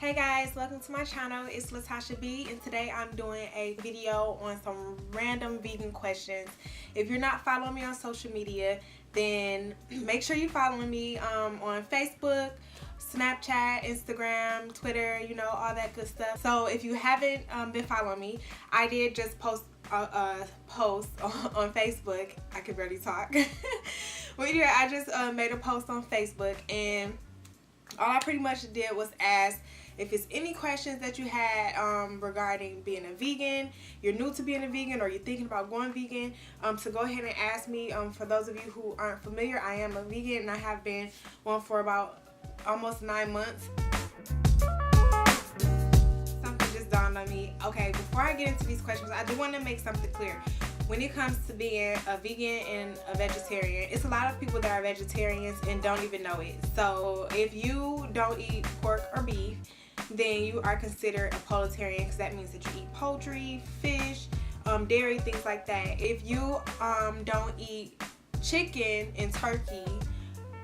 Hey guys, welcome to my channel. It's Latasha Bee, and today I'm doing a video on some random vegan questions. If you're not following me on social media, then make sure you're following me on Facebook, Snapchat, Instagram, Twitter, you know, all that good stuff. So if you haven't been following me, I did just post a post on Facebook. I could barely talk. But anyway, I just made a post on Facebook, and all I pretty much did was ask if it's any questions that you had regarding being a vegan, you're new to being a vegan, or you're thinking about going vegan, to go ahead and ask me. For those of you who aren't familiar, I am a vegan, and I have been one for about almost 9 months. Something just dawned on me. Okay, before I get into these questions, I do want to make something clear. When it comes to being a vegan and a vegetarian, it's a lot of people that are vegetarians and don't even know it. So if you don't eat pork or beef, then you are considered a poultarian, because that means that you eat poultry, fish, dairy, things like that. If you don't eat chicken and turkey,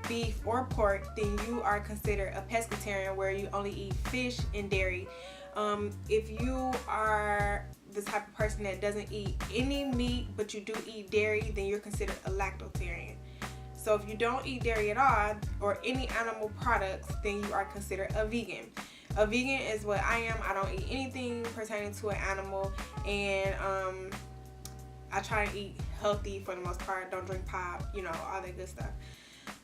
beef or pork, then you are considered a pescatarian, where you only eat fish and dairy. If you are the type of person that doesn't eat any meat but you do eat dairy, then you're considered a lactotarian. So if you don't eat dairy at all or any animal products, then you are considered a vegan. A vegan is what I am. I don't eat anything pertaining to an animal, and I try to eat healthy for the most part. Don't drink pop, you know, all that good stuff.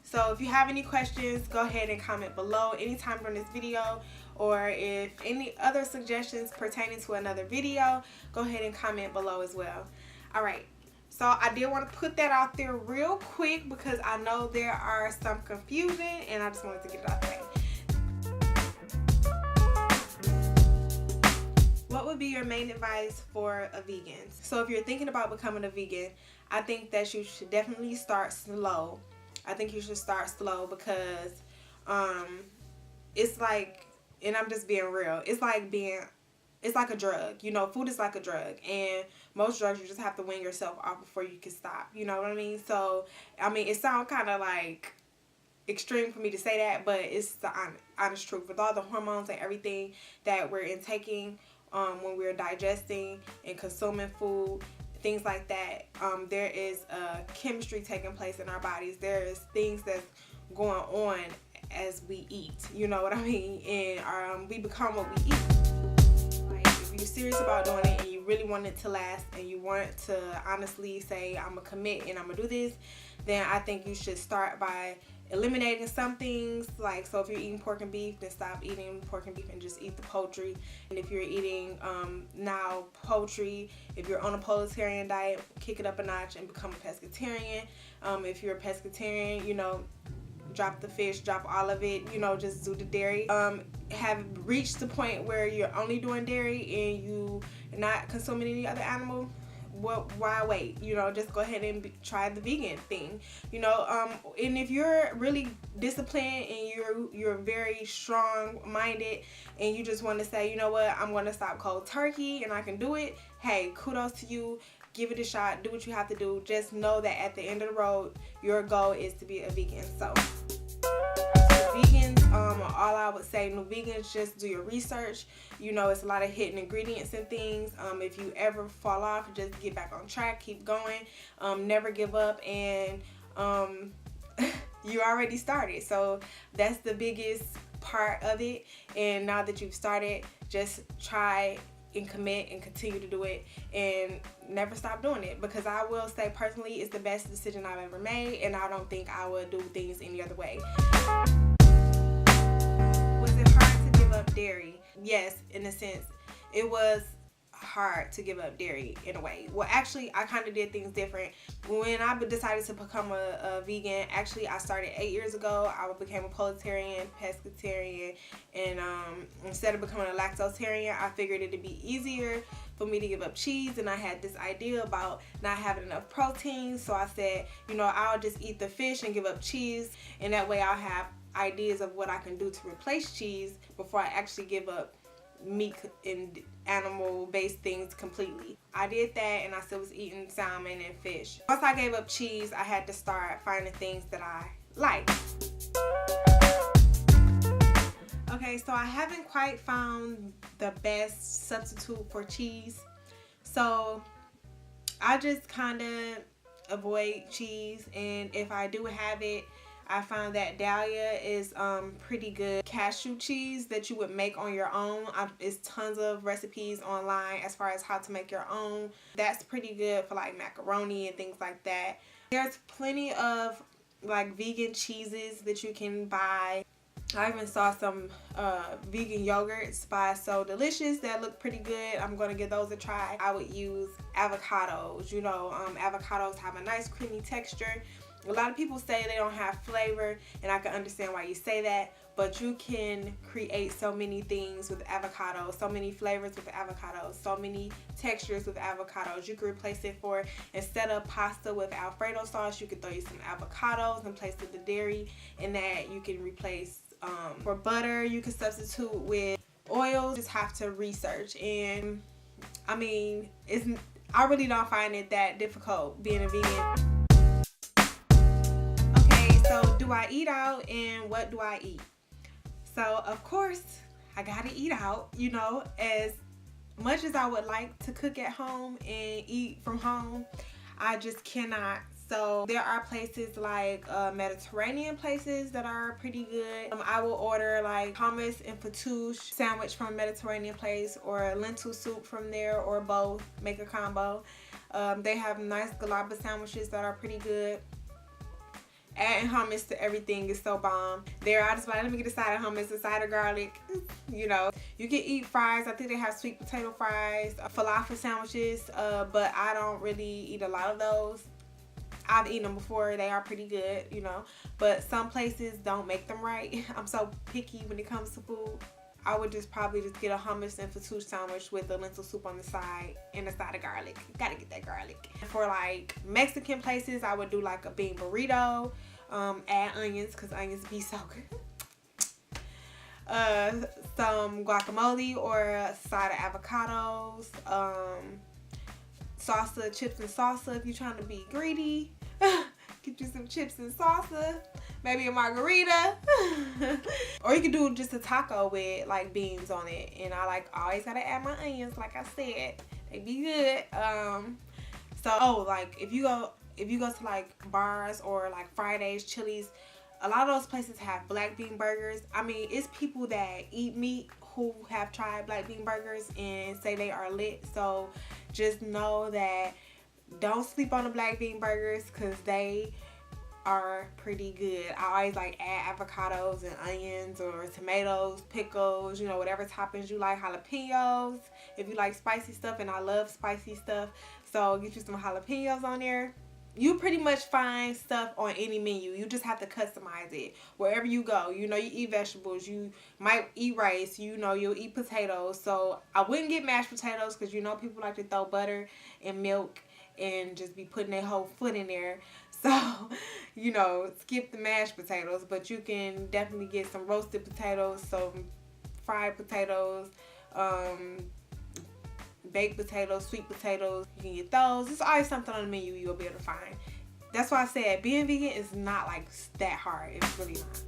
So if you have any questions, go ahead and comment below anytime during this video, or if any other suggestions pertaining to another video, go ahead and comment below as well. Alright, so I did want to put that out there real quick because I know there are some confusion, and I just wanted to get it out there. What would be your main advice for a vegan? So if you're thinking about becoming a vegan, I think that you should definitely start slow. I think you should start slow because it's like, and I'm just being real, it's like a drug. You know, food is like a drug, and most drugs you just have to wean yourself off before you can stop. You know what I mean? So, I mean, it sounds kind of like extreme for me to say that, but it's the honest truth. With all the hormones and everything that we're intaking when we're digesting and consuming food, things like that, there is a chemistry taking place in our bodies. There is things that's going on as we eat, you know what I mean? And we become what we eat. Like, if you're serious about doing it and you really want it to last, and you want to honestly say, I'm gonna commit and I'm gonna do this, then I think you should start by eliminating some things. Like, so if you're eating pork and beef, then stop eating pork and beef and just eat the poultry. And if you're eating now poultry, if you're on a poultarian diet, kick it up a notch and become a pescatarian. If you're a pescatarian, you know, drop the fish, drop all of it, you know, just do the dairy. Have reached the point where you're only doing dairy and you not consuming any other animal, why wait? You know, just go ahead and try the vegan thing, you know. And if you're really disciplined and you're very strong minded, and you just want to say, you know what, I'm going to stop cold turkey and I can do it, hey, kudos to you. Give it a shot. Do what you have to do. Just know that at the end of the road, your goal is to be a vegan. So vegans, all I would say, new vegans, just do your research. You know, it's a lot of hidden ingredients and things. If you ever fall off, just get back on track, keep going, never give up, and you already started. So that's the biggest part of it. And now that you've started, just try and commit and continue to do it, and never stop doing it, because I will say personally, it's the best decision I've ever made, and I don't think I would do things any other way. Was it hard to give up dairy? Yes, in a sense. It was hard to give up dairy in a way. Well, actually, I kind of did things different. When I decided to become a vegan, actually, I started 8 years ago. I became a poultarian, pescatarian, and instead of becoming a lactotarian, I figured it'd be easier for me to give up cheese, and I had this idea about not having enough protein, so I said, you know, I'll just eat the fish and give up cheese, and that way I'll have ideas of what I can do to replace cheese before I actually give up meat and animal based things completely. I did that, and I still was eating salmon and fish. Once I gave up cheese, I had to start finding things that I like. Okay, so I haven't quite found the best substitute for cheese. So I just kind of avoid cheese, and if I do have it, I found that Dahlia is pretty good cashew cheese that you would make on your own. There's tons of recipes online as far as how to make your own. That's pretty good for like macaroni and things like that. There's plenty of like vegan cheeses that you can buy. I even saw some vegan yogurts by So Delicious that look pretty good. I'm going to give those a try. I would use avocados. You know, avocados have a nice creamy texture. A lot of people say they don't have flavor, and I can understand why you say that, but you can create so many things with avocados, so many flavors with avocados, so many textures with avocados. You can replace it for, instead of pasta with Alfredo sauce, you could throw you some avocados and place the dairy in that. You can replace for butter, you can substitute with oils. Just have to research, and I mean, I really don't find it that difficult being a vegan. So do I eat out, and what do I eat? So of course I gotta eat out. You know, as much as I would like to cook at home and eat from home, I just cannot. So there are places like Mediterranean places that are pretty good. I will order like hummus and fattoush sandwich from a Mediterranean place, or lentil soup from there, or both. Make a combo. They have nice galaba sandwiches that are pretty good. Adding hummus to everything is so bomb. There, I just like, let me get a side of hummus, a side of garlic. You know, you can eat fries. I think they have sweet potato fries, falafel sandwiches, but I don't really eat a lot of those. I've eaten them before. They are pretty good, you know, but some places don't make them right. I'm so picky when it comes to food. I would probably just get a hummus and fattoush sandwich with a lentil soup on the side and a side of garlic. Gotta get that garlic. For like Mexican places, I would do like a bean burrito, add onions because onions be so good. Some guacamole or a side of avocados, salsa, chips and salsa if you're trying to be greedy. Get you some chips and salsa, maybe a margarita. Or you could do just a taco with like beans on it. And I always gotta add my onions, like I said. They be good. Like if you go to like bars or like Fridays, Chili's, a lot of those places have black bean burgers. I mean, it's people that eat meat who have tried black bean burgers and say they are lit. So just know that don't sleep on the black bean burgers because they are pretty good. I always like add avocados and onions or tomatoes, pickles, you know, whatever toppings you like, jalapenos if you like spicy stuff, and I love spicy stuff. So get you some jalapenos on there. You pretty much find stuff on any menu. You just have to customize it wherever you go. You know, you eat vegetables, you might eat rice, you know, you'll eat potatoes. So I wouldn't get mashed potatoes because you know people like to throw butter and milk and just be putting their whole foot in there. So, you know, skip the mashed potatoes, but you can definitely get some roasted potatoes, some fried potatoes, baked potatoes, sweet potatoes. You can get those. There's always something on the menu you'll be able to find. That's why I said being vegan is not like that hard. It's really not.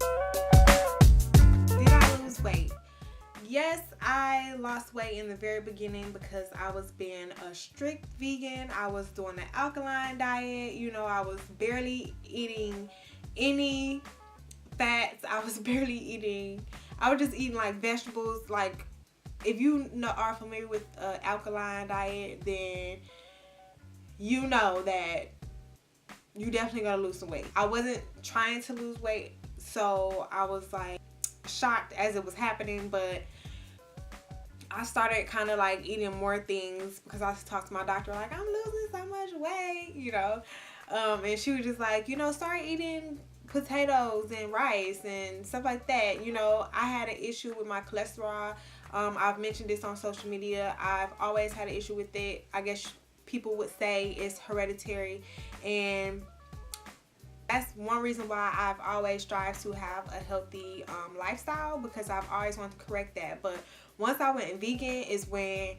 Did I lose weight? Yes, I lost weight in the very beginning because I was being a strict vegan. I was doing the alkaline diet. You know, I was barely eating any fats. I was just eating like vegetables. Like, if you are familiar with alkaline diet, then you know that you definitely gotta lose some weight. I wasn't trying to lose weight, so I was like shocked as it was happening, but I started kind of like eating more things because I talked to my doctor like, I'm losing so much weight, you know, and she was just like, you know, start eating potatoes and rice and stuff like that. You know, I had an issue with my cholesterol. I've mentioned this on social media. I've always had an issue with it. I guess people would say it's hereditary, and that's one reason why I've always strived to have a healthy lifestyle, because I've always wanted to correct that. But once I went vegan is when,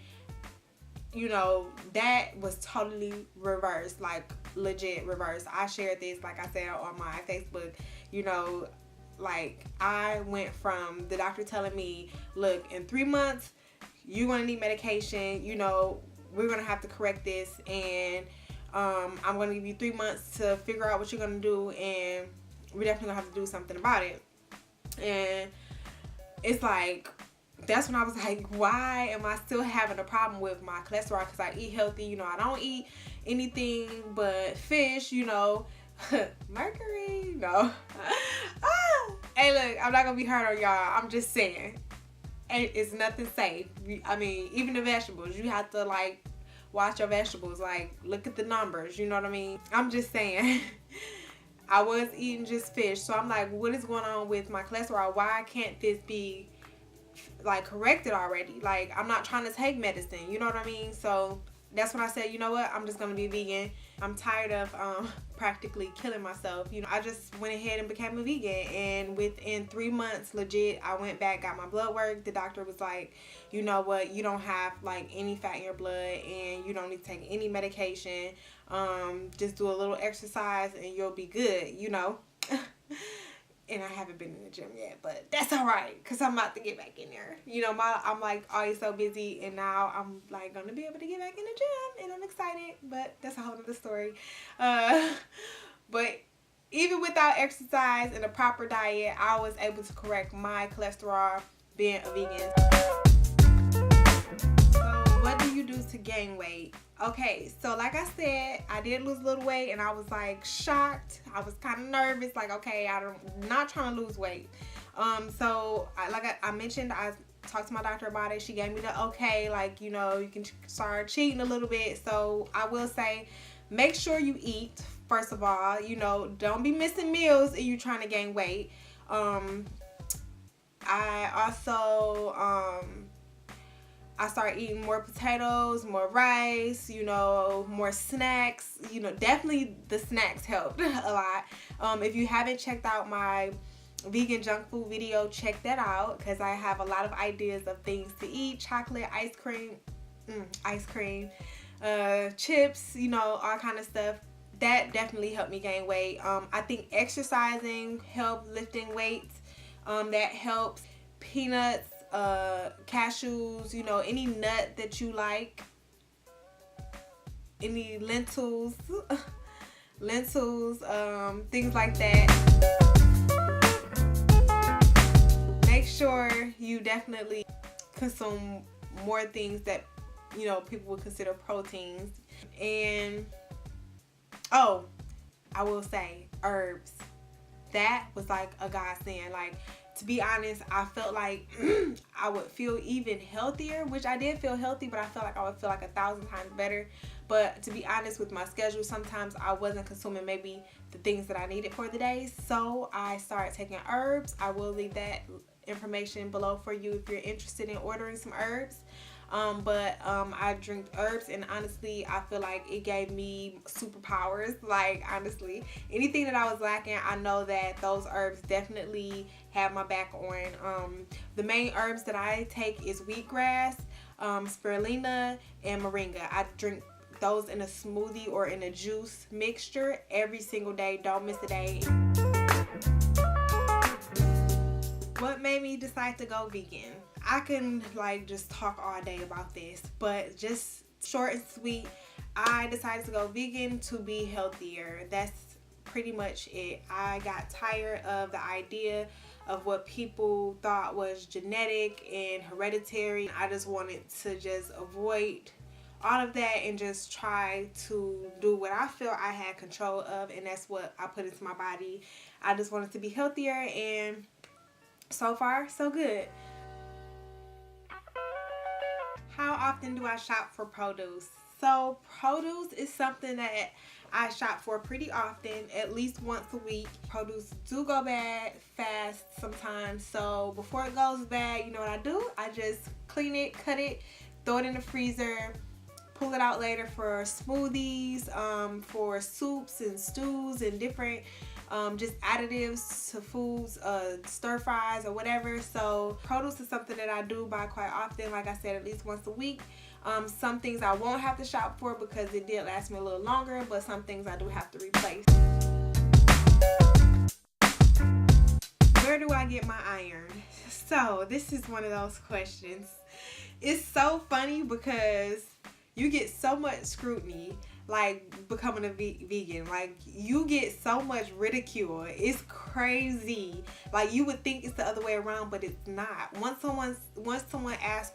you know, that was totally reversed, like legit reversed. I shared this, like I said, on my Facebook. You know, Like, I went from the doctor telling me, look, in 3 months, you're going to need medication. You know, we're going to have to correct this. And I'm going to give you 3 months to figure out what you're going to do. And we're definitely going to have to do something about it. And it's like, that's when I was like, why am I still having a problem with my cholesterol? Because I eat healthy. You know, I don't eat anything but fish, you know. Mercury, no. Hey, look, I'm not gonna be hard on y'all. I'm just saying, it's nothing safe. I mean, even the vegetables, you have to like watch your vegetables. Like, look at the numbers. You know what I mean? I'm just saying. I was eating just fish, so I'm like, what is going on with my cholesterol? Why can't this be like corrected already? Like, I'm not trying to take medicine. You know what I mean? So that's when I said, you know what, I'm just gonna be vegan. I'm tired of practically killing myself. You know, I just went ahead and became a vegan, and within 3 months, legit, I went back, got my blood work. The doctor was like, you know what, you don't have like any fat in your blood, and you don't need to take any medication. Just do a little exercise and you'll be good, you know. And I haven't been in the gym yet, but that's all right, because I'm about to get back in there. You know, I'm like always so busy, and now I'm like going to be able to get back in the gym, and I'm excited, but that's a whole other story. But even without exercise and a proper diet, I was able to correct my cholesterol being a vegan. So what do you do to gain weight? Okay, so like I said, I did lose a little weight, and I was like shocked. I was kind of nervous, like, okay, I'm not trying to lose weight. So like I mentioned, I talked to my doctor about it. She gave me the okay, like, you know, you can start cheating a little bit. So I will say, make sure you eat, first of all. You know, don't be missing meals if you're trying to gain weight. I also I started eating more potatoes, more rice, you know, more snacks. You know, definitely the snacks helped a lot. If you haven't checked out my vegan junk food video, check that out, because I have a lot of ideas of things to eat. Chocolate, ice cream, chips, you know, all kind of stuff. That definitely helped me gain weight. I think exercising helped, lifting weights, that helps. Peanuts, cashews, you know, any nut that you like, any lentils, things like that. Make sure you definitely consume more things that, you know, people would consider proteins. And oh, I will say herbs. That was like a godsend. Like, to be honest, I felt like I would feel even healthier, which I did feel healthy, but I felt like I would feel like 1,000 times better. But to be honest, with my schedule, sometimes I wasn't consuming maybe the things that I needed for the day. So I started taking herbs. I will leave that information below for you if you're interested in ordering some herbs. I drink herbs, and honestly, I feel like it gave me superpowers. Like, honestly, anything that I was lacking, I know that those herbs definitely have my back on. The main herbs that I take is wheatgrass, spirulina, and moringa. I drink those in a smoothie or in a juice mixture every single day. Don't miss a day. What made me decide to go vegan? I can like just talk all day about this, but just short and sweet, I decided to go vegan to be healthier. That's pretty much it. I got tired of the idea of what people thought was genetic and hereditary. I just wanted to just avoid all of that and just try to do what I feel I had control of, and that's what I put into my body. I just wanted to be healthier, and so far, so good. How often do I shop for produce? So produce is something that I shop for pretty often, at least once a week. Produce do go bad fast sometimes, so before it goes bad, you know what I do? I just clean it, cut it, throw it in the freezer, pull it out later for smoothies, for soups and stews and different just additives to foods, stir fries or whatever. So produce is something that I do buy quite often, like I said, at least once a week. Some things I won't have to shop for because it did last me a little longer, but some things I do have to replace. where do I get my iron? So this is one of those questions. It's so funny because you get so much scrutiny like becoming a vegan. Like you get so much ridicule. It's crazy. Like you would think it's the other way around, but it's not. Once someone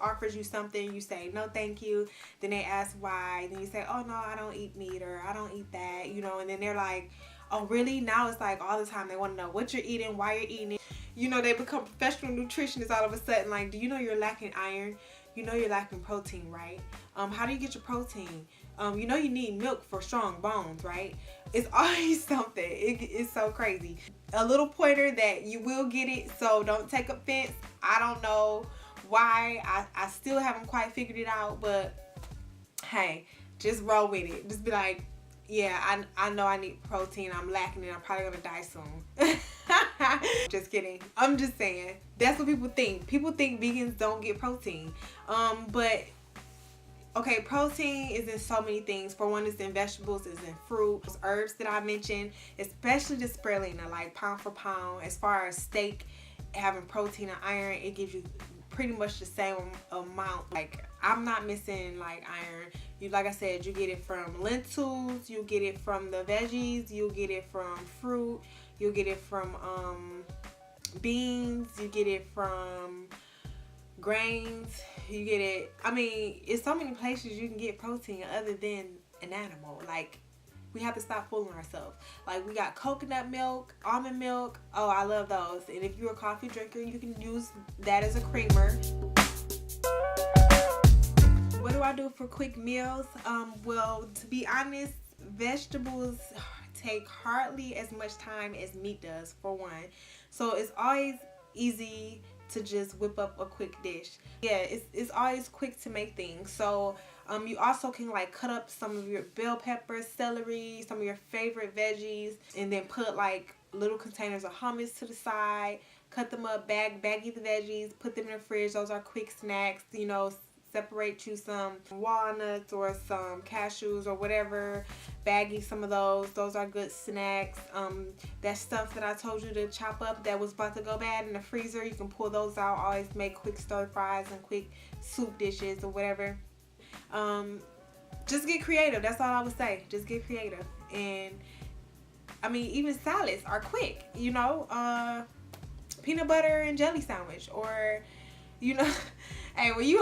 offers you something, you say no thank you. Then they ask why. Then you say, oh no, I don't eat meat, or I don't eat that, you know. And then they're like, oh really? Now it's like all the time they want to know what you're eating, why you're eating it. You know, they become professional nutritionists all of a sudden. Like, do you know you're lacking iron? You know you're lacking protein, right? How do you get your protein? You know you need milk for strong bones, right? It's always something. It's so crazy. A little pointer that you will get it, so don't take offense. I don't know why. I still haven't quite figured it out, but hey, just roll with it. Just be like, yeah, I know I need protein. I'm lacking it. I'm probably gonna die soon. Just kidding. I'm just saying. That's what people think. People think vegans don't get protein. But okay, protein is in so many things. For one, it's in vegetables, it's in fruit, herbs that I mentioned, especially the spirulina, like pound for pound. As far as steak having protein and iron, it gives you pretty much the same amount. Like I'm not missing like iron. You, like I said, you get it from lentils, you get it from the veggies, you get it from fruit, you get it from beans, you get it from grains, you get it. I mean, it's so many places you can get protein other than an animal. Like we have to stop fooling ourselves. Like we got coconut milk, almond milk. Oh, I love those. And if you're a coffee drinker, you can use that as a creamer. What do I do for quick meals? Well, to be honest, vegetables take hardly as much time as meat does, for one. So it's always easy to just whip up a quick dish. Yeah, it's always quick to make things. So you also can like cut up some of your bell peppers, celery, some of your favorite veggies, and then put like little containers of hummus to the side. Cut them up, baggy the veggies, put them in the fridge. Those are quick snacks, you know. Separate you some walnuts or some cashews or whatever, baggy some of those are good snacks. That stuff that I told you to chop up that was about to go bad in the freezer, you can pull those out. Always make quick stir fries and quick soup dishes or whatever. Just get creative. That's all I would say. Just get creative. And I mean, even salads are quick, you know. Peanut butter and jelly sandwich, or you know. Hey, when you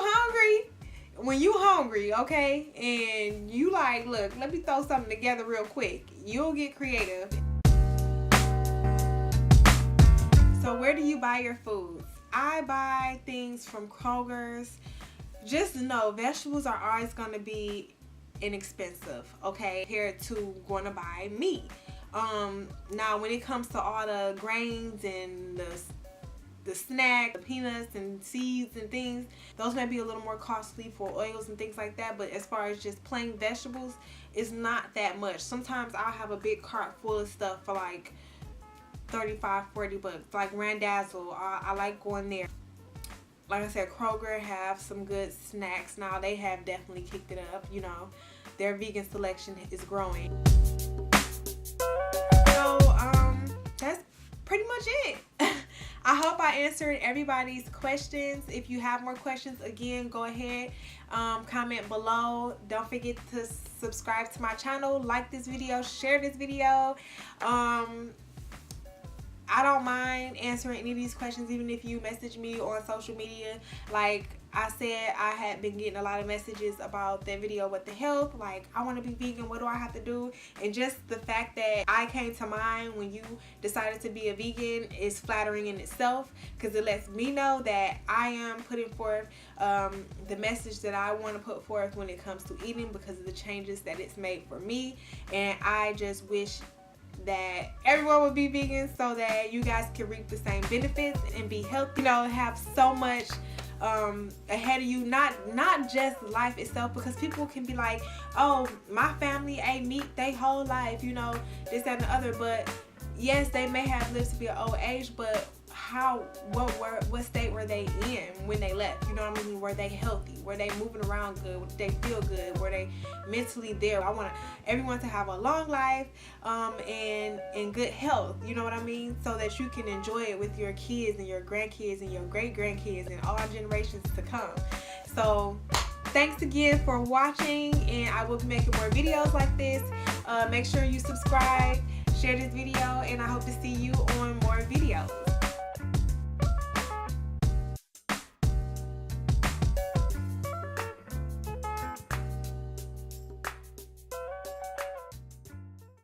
hungry, okay, and you like, look, let me throw something together real quick, you'll get creative. So where do you buy your foods? I buy things from Kroger's. Just know vegetables are always going to be inexpensive, okay, compared to going to buy meat. Now when it comes to all the grains and the snack, the peanuts and seeds and things, those may be a little more costly for oils and things like that, but as far as just plain vegetables, it's not that much. Sometimes I'll have a big cart full of stuff for like 35-40 bucks, like Randazzle. I like going there. Like I said, Kroger have some good snacks now. They have definitely kicked it up, you know. Their vegan selection is growing. So that's pretty much it. I hope I answered everybody's questions. If you have more questions, again, go ahead, comment below. Don't forget to subscribe to my channel, like this video, share this video. I don't mind answering any of these questions, even if you message me on social media. Like I said, I had been getting a lot of messages about that video with the health, like I want to be vegan, what do I have to do? And just the fact that I came to mind when you decided to be a vegan is flattering in itself, because it lets me know that I am putting forth the message that I want to put forth when it comes to eating, because of the changes that it's made for me. And I just wish that everyone would be vegan so that you guys can reap the same benefits and be healthy, you know, have so much ahead of you, not just life itself, because people can be like, oh, my family ate meat their whole life, you know, this, that, and the other. But yes, they may have lived to be an old age, but what state were they in when they left? You know what I mean? Were they healthy? Were they moving around good? Did they feel good? Were they mentally there? I want everyone to have a long life and in good health, you know what I mean? So that you can enjoy it with your kids and your grandkids and your great-grandkids and all generations to come. So thanks again for watching, and I will be making more videos like this. Make sure you subscribe, share this video, and I hope to see you on more videos.